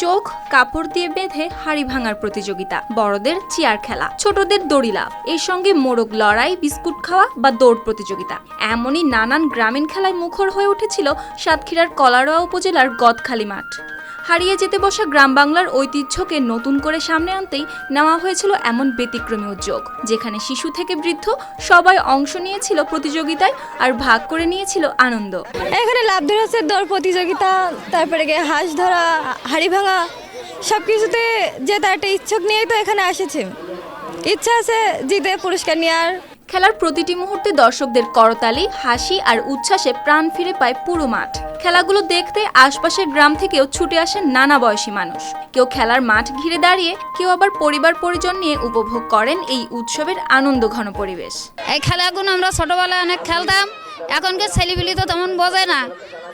চোখ কাপড় দিয়ে বেঁধে হাড়ি ভাঙার প্রতিযোগিতা, বড়দের চেয়ার খেলা, ছোটদের দড়ি লাফ, এর সঙ্গে মোরগ লড়াই, বিস্কুট খাওয়া বা দৌড় প্রতিযোগিতা, এমনই নানান গ্রামীণ খেলায় মুখর হয়ে উঠেছিল সাতক্ষীরার কলারোয়া উপজেলার গদখালি মাঠ। হারিয়ে যেতে বসা গ্রাম বাংলার ঐতিহ্যকে নতুন করে সামনে আনতেই নেওয়া হয়েছিল এমন ব্যতিক্রমী উদ্যোগ, যেখানে শিশু থেকে বৃদ্ধ সবাই অংশ নিয়েছিল প্রতিযোগিতায় আর ভাগ করে নিয়েছিল আনন্দ। এখানে লাফ ধরা, দৌড় প্রতিযোগিতা, তারপরে হাঁস ধরা, হাড়ি ভাঙা, সব কিছুতে যে তার একটা ইচ্ছুক নিয়েই তো এখানে এসেছে। ইচ্ছা আছে জিতে পুরস্কার নেওয়ার। খেলার প্রতিটি মুহূর্তে দর্শকদের করতালি, হাসি আর উচ্ছ্বাসে প্রাণ ফিরে পায় পুরো মাঠ। খেলাগুলো দেখতে আশপাশের গ্রাম থেকেও ছুটে আসেন নানা বয়সী মানুষ। কেউ খেলার মাঠ ঘিরে দাঁড়িয়ে, কেউ আবার পরিবার পরিজন নিয়ে উপভোগ করেন এই উৎসবের আনন্দঘন পরিবেশ। এই খেলাগুলো আমরা ছোটবেলায় অনেক খেলতাম, এখনকার ছেলেপিলি তো তেমন বোঝে না।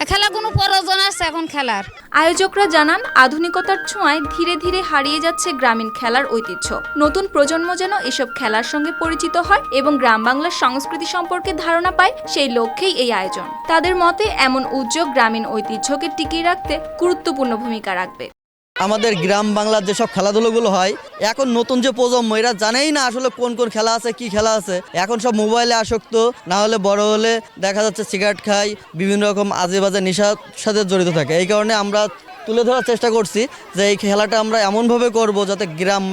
খেলাগুলো প্রয়োজন আছে এখন খেলার। আয়োজকরা জানান, আধুনিকতার ছোঁয়ায় ধীরে ধীরে হারিয়ে যাচ্ছে গ্রামীণ খেলার ঐতিহ্য। নতুন প্রজন্ম যেন এসব খেলার সঙ্গে পরিচিত হয় এবং গ্রাম বাংলার সংস্কৃতি সম্পর্কে ধারণা পায়, সেই লক্ষ্যেই এই আয়োজন। তাদের মতে এমন উদ্যোগ গ্রামীণ ঐতিহ্যকে টিকিয়ে রাখতে গুরুত্বপূর্ণ ভূমিকা রাখবে। আমাদের গ্রাম বাংলার যেসব খেলাধুলোগুলো হয়, এখন নতুন যে প্রজন্ম এরা জানেই না আসলে কোন কোন খেলা আছে, কি খেলা আছে। এখন সব মোবাইলে আসক্ত, না হলে বড় হলে দেখা যাচ্ছে সিগারেট খায়, বিভিন্ন রকম আজে বাজে নেশার সাথে জড়িত থাকে। এই কারণে আমরা তুলে ধরার চেষ্টা করছি যে এই খেলাটা আমরা এমনভাবে করব যাতে গ্রাম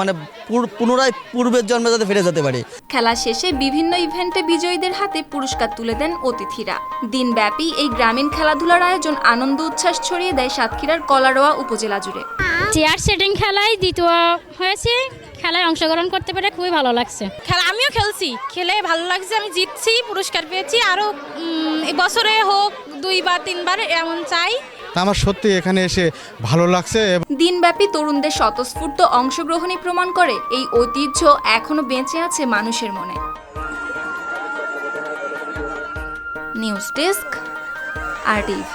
পুনরায় পূর্বের জন্মে যাতে ফিরে যেতে পারি। খেলা শেষে বিভিন্ন ইভেন্টে বিজয়ীদের হাতে পুরস্কার তুলে দেন অতিথিরা। দিনব্যাপী এই গ্রামীণ খেলাধুলার আয়োজন আনন্দ উচ্ছ্বাস ছড়িয়ে দেয় সাতক্ষীরার কলারোয়া উপজেলা জুড়ে। চেয়ার সেটিং খেলায় দ্বিতীয় হয়েছে, খেলায় অংশগ্রহণ করতে পেরে খুবই ভালো লাগছে। খেলা আমিও খেলছি, খেলে ভালো লাগছে। আমি জিতছি, পুরস্কার পেয়েছি। আরও বছরে হোক 2 বা 3 বার এমন চাই। আমার সত্যি এখানে এসে ভালো লাগছে। দিনব্যাপী তরুণদের স্বতঃস্ফূর্ত অংশগ্রহণই প্রমাণ করে এই ঐতিহ্য এখনো বেঁচে আছে মানুষের মনে। News desk, RTV।